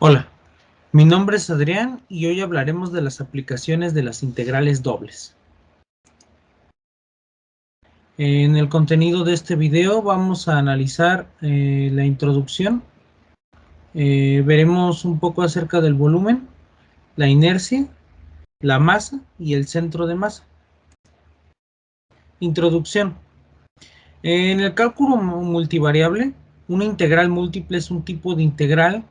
Hola, mi nombre es Adrián y hoy hablaremos de las aplicaciones de las integrales dobles. En el contenido de este video vamos a analizar la introducción, veremos un poco acerca del volumen, la inercia, la masa y el centro de masa. Introducción. En el cálculo multivariable, una integral múltiple es un tipo de integral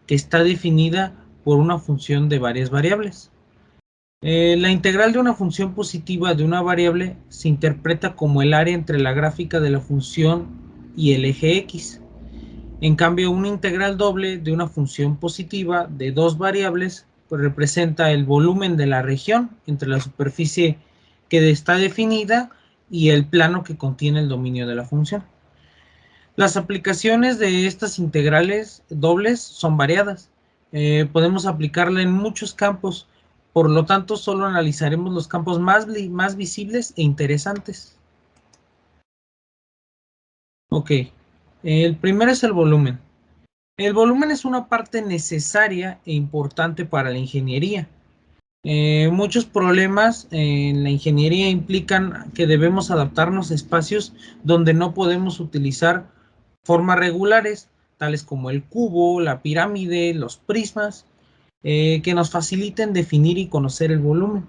que está definida por una función de varias variables. La integral de una función positiva de una variable se interpreta como el área entre la gráfica de la función y el eje X. En cambio, una integral doble de una función positiva de dos variables pues representa el volumen de la región entre la superficie que está definida y el plano que contiene el dominio de la función. Las aplicaciones de estas integrales dobles son variadas. Podemos aplicarla en muchos campos, por lo tanto solo analizaremos los campos más visibles e interesantes. Ok, el primero es el volumen. El volumen es una parte necesaria e importante para la ingeniería. Muchos problemas en la ingeniería implican que debemos adaptarnos a espacios donde no podemos utilizar formas regulares, tales como el cubo, la pirámide, los prismas, que nos faciliten definir y conocer el volumen.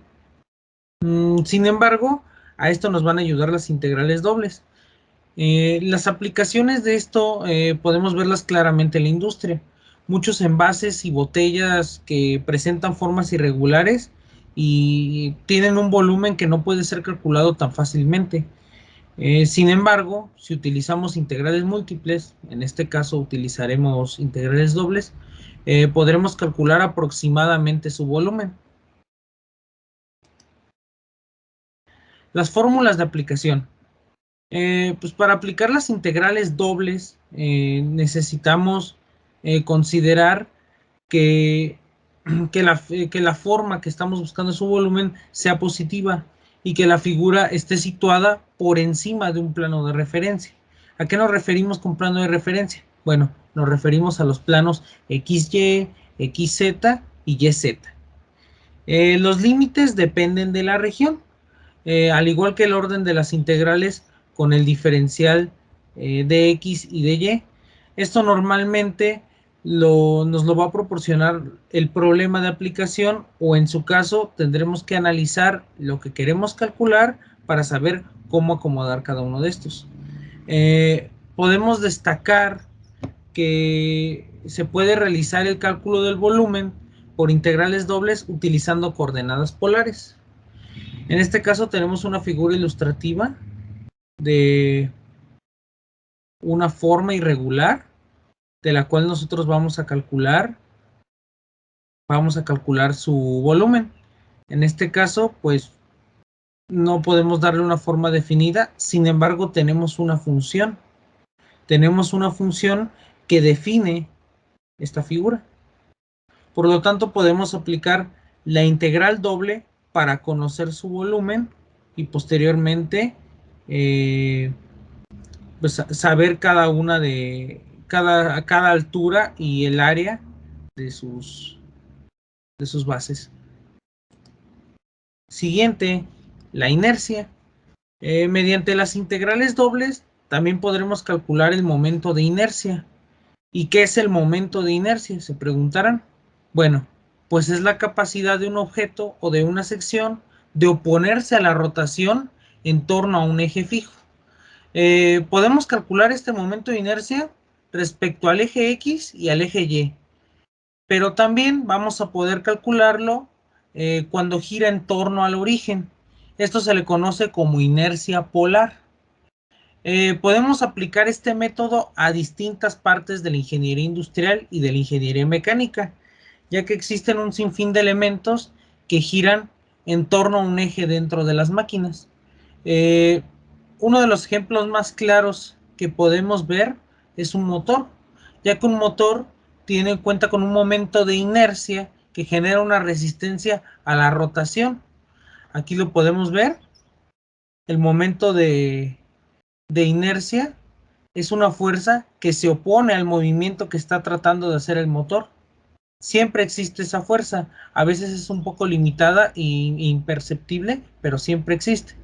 Sin embargo, a esto nos van a ayudar las integrales dobles. Las aplicaciones de esto podemos verlas claramente en la industria. Muchos envases y botellas que presentan formas irregulares y tienen un volumen que no puede ser calculado tan fácilmente. Sin embargo, si utilizamos integrales múltiples, en este caso utilizaremos integrales dobles, podremos calcular aproximadamente su volumen. Las fórmulas de aplicación. Pues para aplicar las integrales dobles necesitamos considerar que, que la forma que estamos buscando su volumen sea positiva y que la figura esté situada por encima de un plano de referencia. ¿A qué nos referimos con plano de referencia? Bueno, nos referimos a los planos XY, XZ y YZ. Los límites dependen de la región, al igual que el orden de las integrales con el diferencial de X y de Y. Esto normalmente nos lo va a proporcionar el problema de aplicación, o en su caso tendremos que analizar lo que queremos calcular para saber cómo acomodar cada uno de estos. Podemos destacar que se puede realizar el cálculo del volumen por integrales dobles utilizando coordenadas polares. En este caso tenemos una figura ilustrativa de una forma irregular de la cual nosotros vamos a calcular su volumen. En este caso, pues no podemos darle una forma definida, sin embargo tenemos una función. Tenemos una función que define esta figura. Por lo tanto, podemos aplicar la integral doble para conocer su volumen y posteriormente pues saber cada altura y el área de sus bases. Siguiente, la inercia. Mediante las integrales dobles también podremos calcular el momento de inercia. ¿Y qué es el momento de inercia?, se preguntarán. Bueno, pues es la capacidad de un objeto o de una sección de oponerse a la rotación en torno a un eje fijo. Podemos calcular este momento de inercia respecto al eje X y al eje Y, pero también vamos a poder calcularlo cuando gira en torno al origen. Esto se le conoce como inercia polar. Podemos aplicar este método a distintas partes de la ingeniería industrial y de la ingeniería mecánica, ya que existen un sinfín de elementos que giran en torno a un eje dentro de las máquinas. Uno de los ejemplos más claros que podemos ver es un motor, ya que un motor cuenta con un momento de inercia que genera una resistencia a la rotación. Aquí lo podemos ver. El momento de inercia es una fuerza que se opone al movimiento que está tratando de hacer el motor. Siempre existe esa fuerza. A veces es un poco limitada e imperceptible, pero siempre existe.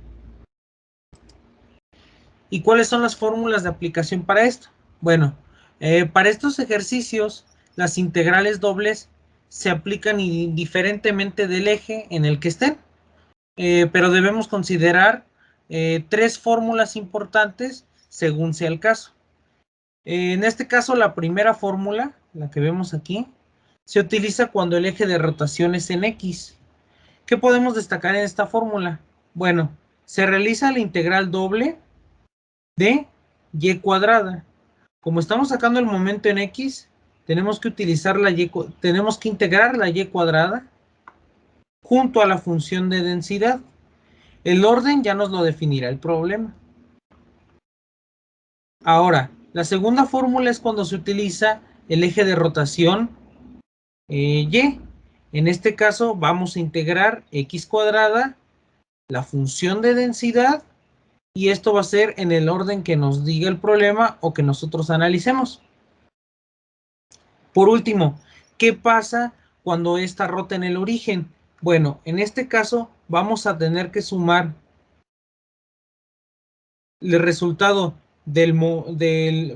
¿Y cuáles son las fórmulas de aplicación para esto? Bueno, para estos ejercicios, las integrales dobles se aplican indiferentemente del eje en el que estén, pero debemos considerar tres fórmulas importantes según sea el caso. En este caso, la primera fórmula, la que vemos aquí, se utiliza cuando el eje de rotación es en X. ¿Qué podemos destacar en esta fórmula? Bueno, se realiza la integral doble de y cuadrada. Como estamos sacando el momento en X, tenemos que utilizar tenemos que integrar la y cuadrada junto a la función de densidad. El orden ya nos lo definirá el problema. Ahora, la segunda fórmula es cuando se utiliza el eje de rotación y. En este caso vamos a integrar x cuadrada, la función de densidad, y esto va a ser en el orden que nos diga el problema o que nosotros analicemos. Por último, ¿qué pasa cuando esta rota en el origen? Bueno, en este caso vamos a tener que sumar el resultado del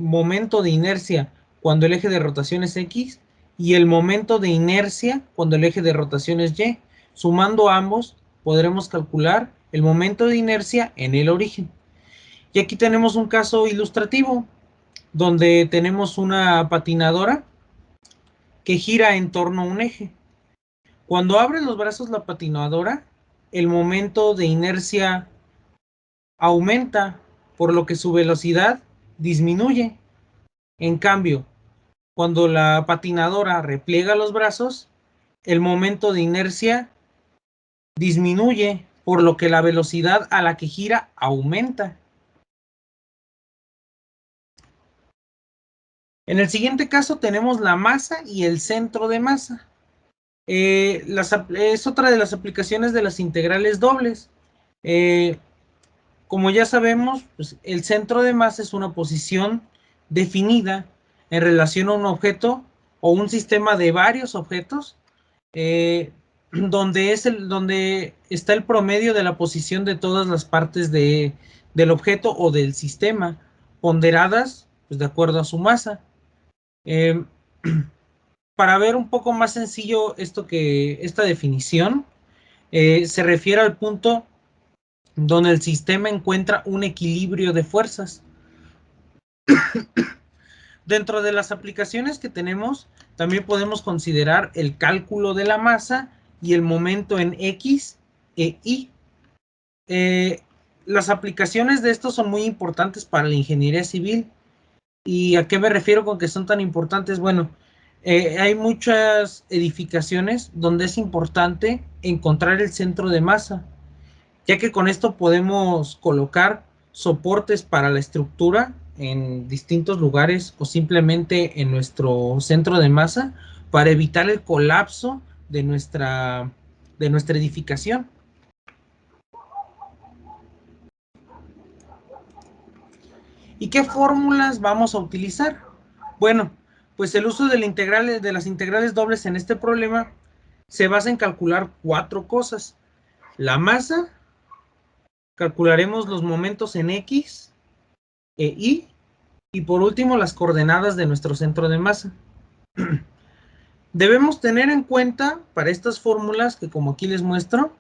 momento de inercia cuando el eje de rotación es X y el momento de inercia cuando el eje de rotación es Y. Sumando ambos, podremos calcular el momento de inercia en el origen. Y aquí tenemos un caso ilustrativo donde tenemos una patinadora que gira en torno a un eje. Cuando abre los brazos la patinadora, el momento de inercia aumenta, por lo que su velocidad disminuye. En cambio, cuando la patinadora repliega los brazos, el momento de inercia disminuye, por lo que la velocidad a la que gira aumenta. En el siguiente caso tenemos la masa y el centro de masa. Es otra de las aplicaciones de las integrales dobles. Como ya sabemos, pues, el centro de masa es una posición definida en relación a un objeto o un sistema de varios objetos, donde está el promedio de la posición de todas las partes del objeto o del sistema, ponderadas pues, de acuerdo a su masa. Eh, para ver un poco más sencillo esta definición, se refiere al punto donde el sistema encuentra un equilibrio de fuerzas. Dentro de las aplicaciones que tenemos, también podemos considerar el cálculo de la masa y el momento en X e Y. Las aplicaciones de estos son muy importantes para la ingeniería civil. ¿Y a qué me refiero con que son tan importantes? Bueno, hay muchas edificaciones donde es importante encontrar el centro de masa, ya que con esto podemos colocar soportes para la estructura en distintos lugares o simplemente en nuestro centro de masa para evitar el colapso de nuestra edificación. ¿Y qué fórmulas vamos a utilizar? Bueno, pues el uso de las integrales dobles en este problema se basa en calcular cuatro cosas. La masa, calcularemos los momentos en X e y por último las coordenadas de nuestro centro de masa. Debemos tener en cuenta para estas fórmulas que como aquí les muestro,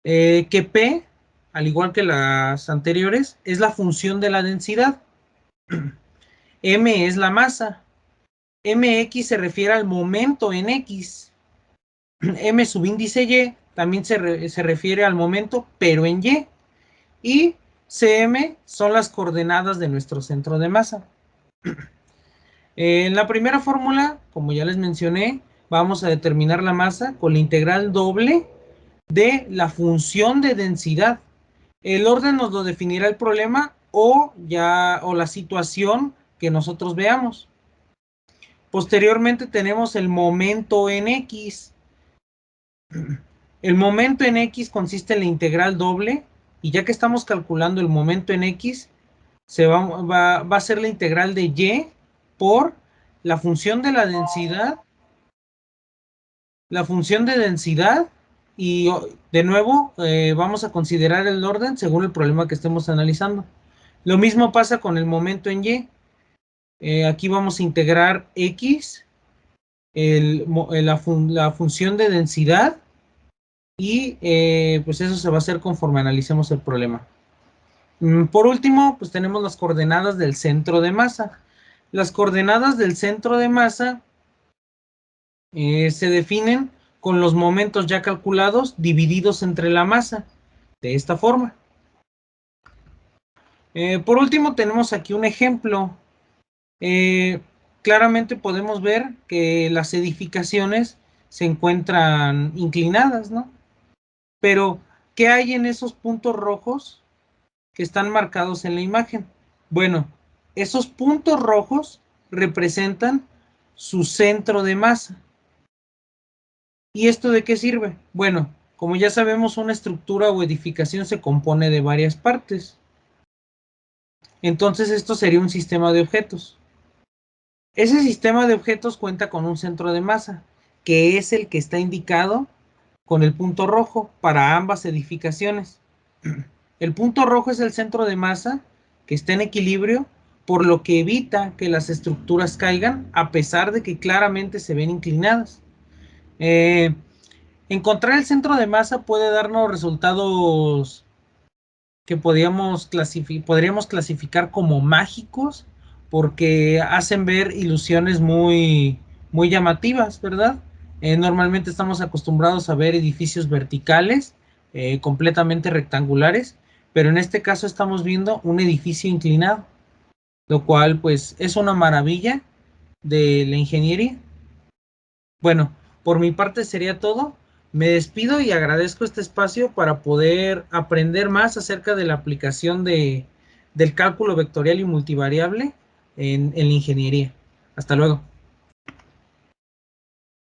que P, al igual que las anteriores, es la función de la densidad. M es la masa. Mx se refiere al momento en X. M subíndice Y también se refiere al momento, pero en Y. Y Cm son las coordenadas de nuestro centro de masa. En la primera fórmula, como ya les mencioné, vamos a determinar la masa con la integral doble de la función de densidad. El orden nos lo definirá el problema o la situación que nosotros veamos. Posteriormente tenemos el momento en X. El momento en X consiste en la integral doble, y ya que estamos calculando el momento en X, va a ser la integral de Y por la función de la densidad la función de densidad y de nuevo vamos a considerar el orden según el problema que estemos analizando. Lo mismo pasa con el momento en Y. Aquí vamos a integrar X, la función de densidad y pues eso se va a hacer conforme analicemos el problema. Por último, pues tenemos las coordenadas del centro de masa. Las coordenadas del centro de masa se definen con los momentos ya calculados divididos entre la masa, de esta forma. Por último, tenemos aquí un ejemplo. Claramente podemos ver que las edificaciones se encuentran inclinadas, ¿no? Pero, ¿qué hay en esos puntos rojos que están marcados en la imagen? Bueno, esos puntos rojos representan su centro de masa. ¿Y esto de qué sirve? Bueno, como ya sabemos, una estructura o edificación se compone de varias partes. Entonces, esto sería un sistema de objetos. Ese sistema de objetos cuenta con un centro de masa, que es el que está indicado con el punto rojo para ambas edificaciones. El punto rojo es el centro de masa que está en equilibrio, por lo que evita que las estructuras caigan a pesar de que claramente se ven inclinadas. Encontrar el centro de masa puede darnos resultados que podríamos clasificar como mágicos, porque hacen ver ilusiones muy llamativas, ¿verdad? Normalmente estamos acostumbrados a ver edificios verticales, completamente rectangulares, pero en este caso estamos viendo un edificio inclinado, lo cual pues es una maravilla de la ingeniería. Bueno, por mi parte sería todo. Me despido y agradezco este espacio para poder aprender más acerca de la aplicación del cálculo vectorial y multivariable en la ingeniería. Hasta luego.